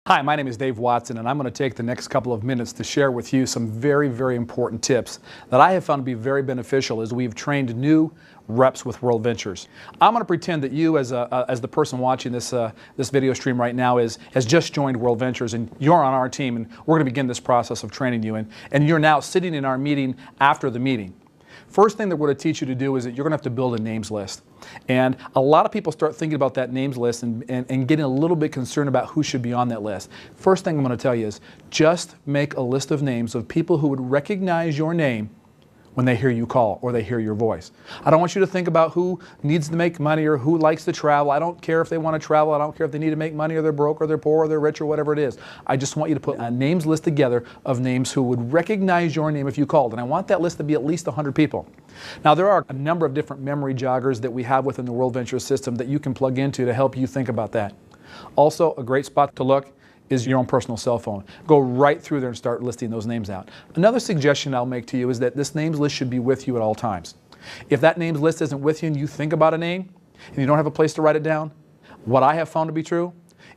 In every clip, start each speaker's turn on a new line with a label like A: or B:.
A: Hi, my name is Dave Watson, and I'm going to take the next couple of minutes to share with you some very, very important tips that I have found to be very beneficial as we've trained new reps with World Ventures. I'm going to pretend that you, as the person watching this video stream right now, has just joined World Ventures, and you're on our team, and we're going to begin this process of training you, and you're now sitting in our meeting after the meeting. First thing that we're going to teach you to do is that you're going to have to build a names list. And a lot of people start thinking about that names list and getting a little bit concerned about who should be on that list. First thing I'm going to tell you is just make a list of names of people who would recognize your name when they hear you call or they hear your voice. I don't want you to think about who needs to make money or who likes to travel. I don't care if they want to travel. I don't care if they need to make money or they're broke or they're poor or they're rich or whatever it is. I just want you to put a names list together of names who would recognize your name if you called. And I want that list to be at least 100 people. Now, there are a number of different memory joggers that we have within the World Ventures system that you can plug into to help you think about that. Also, a great spot to look is your own personal cell phone. Go right through there and start listing those names out. Another suggestion I'll make to you is that this names list should be with you at all times. If that names list isn't with you and you think about a name and you don't have a place to write it down, what I have found to be true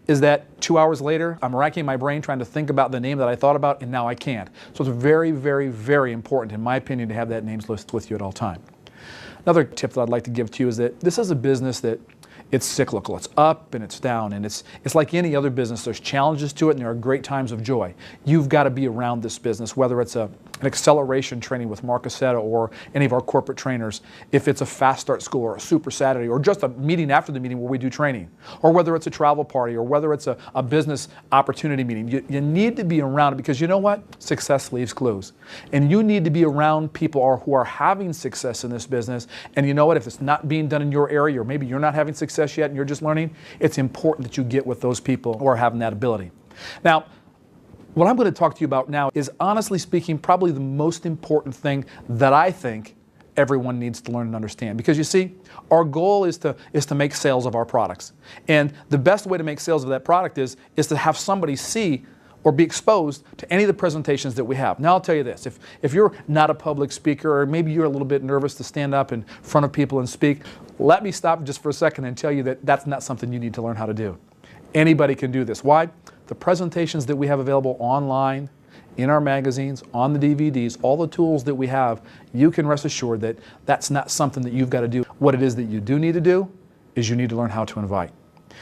A: is that 2 hours later, I'm racking my brain trying to think about the name that I thought about, and now I can't. So it's very, very, very important, in my opinion, to have that names list with you at all time. Another tip that I'd like to give to you is that this is a business that it's cyclical. It's up and it's down, and it's like any other business. There's challenges to it, and there are great times of joy. You've got to be around this business, whether it's an acceleration training with Mark Aceta or any of our corporate trainers, if it's a fast start school or a super Saturday or just a meeting after the meeting where we do training, or whether it's a travel party or whether it's a business opportunity meeting. You need to be around it because you know what? Success leaves clues. And you need to be around people who are having success in this business. And you know what? If it's not being done in your area, or maybe you're not having success yet and you're just learning, it's important that you get with those people who are having that ability. Now, what I'm going to talk to you about now is, honestly speaking, probably the most important thing that I think everyone needs to learn and understand. Because you see, our goal is to make sales of our products. And the best way to make sales of that product is to have somebody see or be exposed to any of the presentations that we have. Now, I'll tell you this, if you're not a public speaker, or maybe you're a little bit nervous to stand up in front of people and speak, let me stop just for a second and tell you that that's not something you need to learn how to do. Anybody can do this. Why? The presentations that we have available online, in our magazines, on the DVDs, all the tools that we have, you can rest assured that that's not something that you've got to do. What it is that you do need to do is you need to learn how to invite.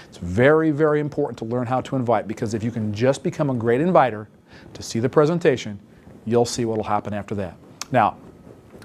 A: It's very, very important to learn how to invite, because if you can just become a great inviter to see the presentation, you'll see what will happen after that. Now,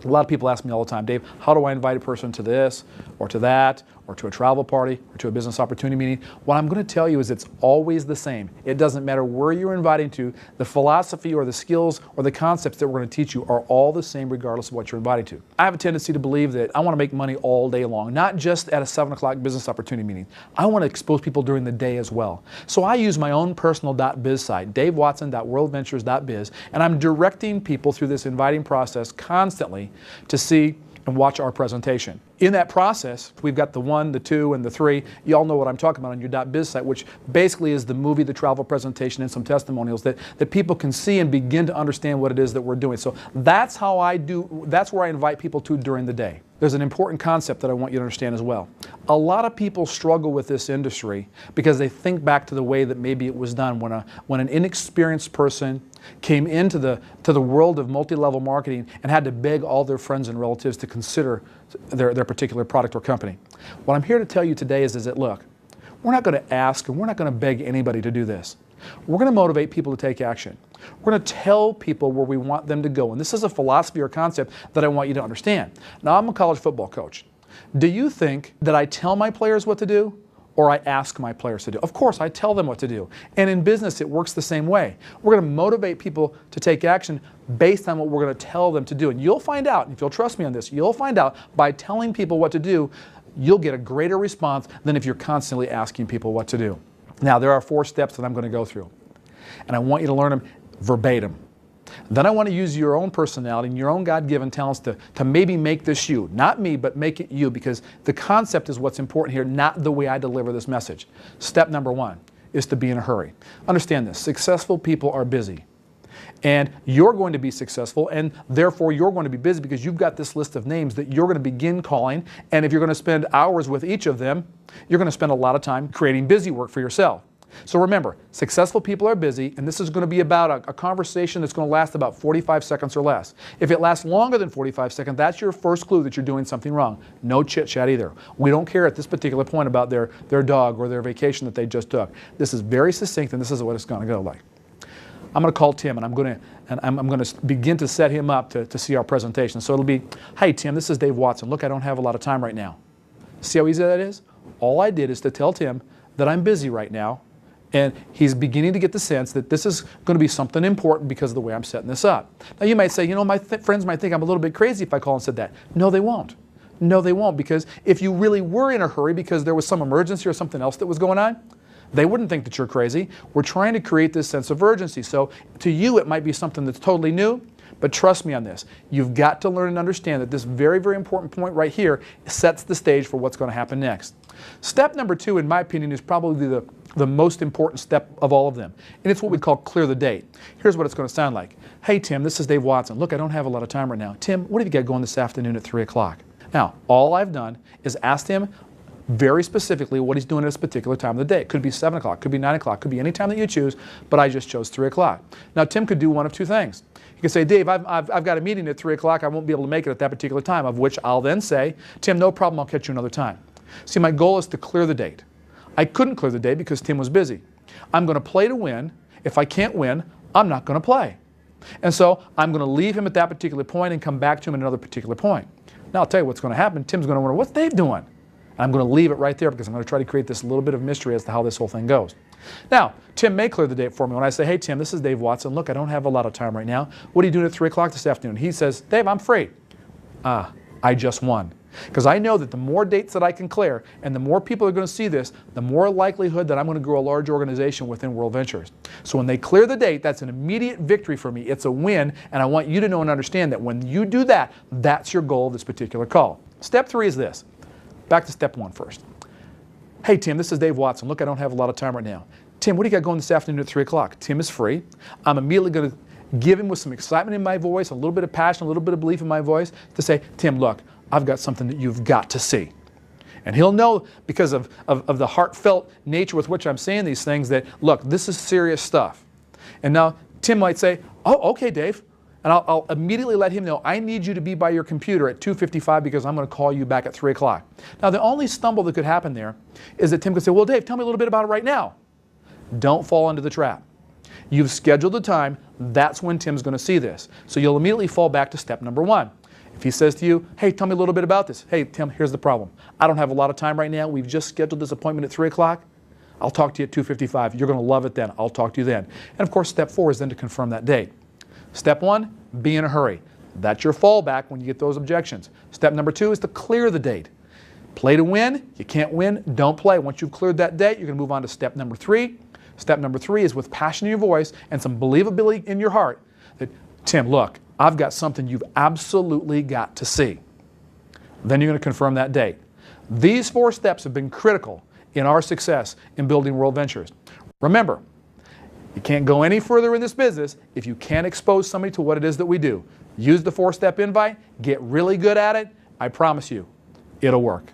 A: a lot of people ask me all the time, Dave, how do I invite a person to this or to that or to a travel party or to a business opportunity meeting? What I'm going to tell you is it's always the same. It doesn't matter where you're inviting to. The philosophy or the skills or the concepts that we're going to teach you are all the same regardless of what you're inviting to. I have a tendency to believe that I want to make money all day long, not just at a 7 o'clock business opportunity meeting. I want to expose people during the day as well. So I use my own personal .biz site, davewatson.worldventures.biz, and I'm directing people through this inviting process constantly to see and watch our presentation. In that process, we've got the 1, the 2, and the 3. You all know what I'm talking about on your .biz site, which basically is the movie, the travel presentation, and some testimonials that people can see and begin to understand what it is that we're doing. So that's where I invite people to during the day. There's an important concept that I want you to understand as well. A lot of people struggle with this industry because they think back to the way that maybe it was done when an inexperienced person came into the world of multi-level marketing and had to beg all their friends and relatives to consider their particular product or company. What I'm here to tell you today is that, look, we're not going to ask and we're not going to beg anybody to do this. We're going to motivate people to take action. We're going to tell people where we want them to go. And this is a philosophy or concept that I want you to understand. Now, I'm a college football coach. Do you think that I tell my players what to do, or I ask my players to do? Of course, I tell them what to do. And in business, it works the same way. We're going to motivate people to take action based on what we're going to tell them to do. And you'll find out, if you'll trust me on this, you'll find out by telling people what to do, you'll get a greater response than if you're constantly asking people what to do. Now, there are 4 steps that I'm going to go through. And I want you to learn them verbatim. Then I want to use your own personality and your own God-given talents to maybe make this you. Not me, but make it you, because the concept is what's important here, not the way I deliver this message. Step number 1 is to be in a hurry. Understand this. Successful people are busy. And you're going to be successful, and therefore you're going to be busy because you've got this list of names that you're going to begin calling. And if you're going to spend hours with each of them, you're going to spend a lot of time creating busy work for yourself. So remember, successful people are busy, and this is going to be about a conversation that's going to last about 45 seconds or less. If it lasts longer than 45 seconds, that's your first clue that you're doing something wrong. No chit-chat either. We don't care at this particular point about their dog or their vacation that they just took. This is very succinct, and this is what it's going to go like. I'm going to call Tim, and I'm going to begin to set him up to see our presentation. So it'll be, hey, Tim, this is Dave Watson. Look, I don't have a lot of time right now. See how easy that is? All I did is to tell Tim that I'm busy right now, and he's beginning to get the sense that this is going to be something important because of the way I'm setting this up. Now you might say, you know, my friends might think I'm a little bit crazy if I call and said that. No, they won't. No, they won't, because if you really were in a hurry because there was some emergency or something else that was going on, they wouldn't think that you're crazy. We're trying to create this sense of urgency. So to you, it might be something that's totally new, but trust me on this. You've got to learn and understand that this very, very important point right here sets the stage for what's going to happen next. Step number 2, in my opinion, is probably the most important step of all of them. And it's what we call clear the date. Here's what it's going to sound like. Hey, Tim, this is Dave Watson. Look, I don't have a lot of time right now. Tim, what have you got going this afternoon at 3 o'clock? Now, all I've done is asked him very specifically what he's doing at this particular time of the day. It could be 7 o'clock, could be 9 o'clock, could be any time that you choose, but I just chose 3 o'clock. Now, Tim could do one of two things. He could say, Dave, I've got a meeting at 3 o'clock. I won't be able to make it at that particular time, of which I'll then say, Tim, no problem, I'll catch you another time. See, my goal is to clear the date. I couldn't clear the date because Tim was busy. I'm going to play to win. If I can't win, I'm not going to play. And so I'm going to leave him at that particular point and come back to him at another particular point. Now, I'll tell you what's going to happen. Tim's going to wonder, what's Dave doing? And I'm going to leave it right there because I'm going to try to create this little bit of mystery as to how this whole thing goes. Now, Tim may clear the date for me when I say, hey, Tim, this is Dave Watson. Look, I don't have a lot of time right now. What are you doing at 3 o'clock this afternoon? He says, Dave, I'm free. I just won. Because I know that the more dates that I can clear and the more people are going to see this, the more likelihood that I'm going to grow a large organization within World Ventures. So when they clear the date, that's an immediate victory for me. It's a win, and I want you to know and understand that when you do that, that's your goal of this particular call. Step 3 is this. Back to step 1 first. Hey, Tim, this is Dave Watson. Look, I don't have a lot of time right now. Tim, what do you got going this afternoon at 3 o'clock? Tim is free. I'm immediately going to give him with some excitement in my voice, a little bit of passion, a little bit of belief in my voice to say, Tim, look, I've got something that you've got to see. And he'll know because of the heartfelt nature with which I'm saying these things that, look, this is serious stuff. And now Tim might say, oh, okay, Dave. And I'll immediately let him know, I need you to be by your computer at 2:55 because I'm going to call you back at 3 o'clock. Now, the only stumble that could happen there is that Tim could say, well, Dave, tell me a little bit about it right now. Don't fall into the trap. You've scheduled the time. That's when Tim's going to see this. So you'll immediately fall back to step number 1. If he says to you, hey, tell me a little bit about this. Hey, Tim, here's the problem. I don't have a lot of time right now. We've just scheduled this appointment at 3 o'clock. I'll talk to you at 2:55. You're going to love it then. I'll talk to you then. And of course, step 4 is then to confirm that date. Step 1, be in a hurry. That's your fallback when you get those objections. Step number 2 is to clear the date. Play to win. You can't win, don't play. Once you've cleared that date, you're going to move on to step number 3. Step number 3 is with passion in your voice and some believability in your heart that, Tim, look, I've got something you've absolutely got to see. Then you're going to confirm that date. These 4 steps have been critical in our success in building World Ventures. Remember, you can't go any further in this business if you can't expose somebody to what it is that we do. Use the 4-step invite, get really good at it. I promise you, it'll work.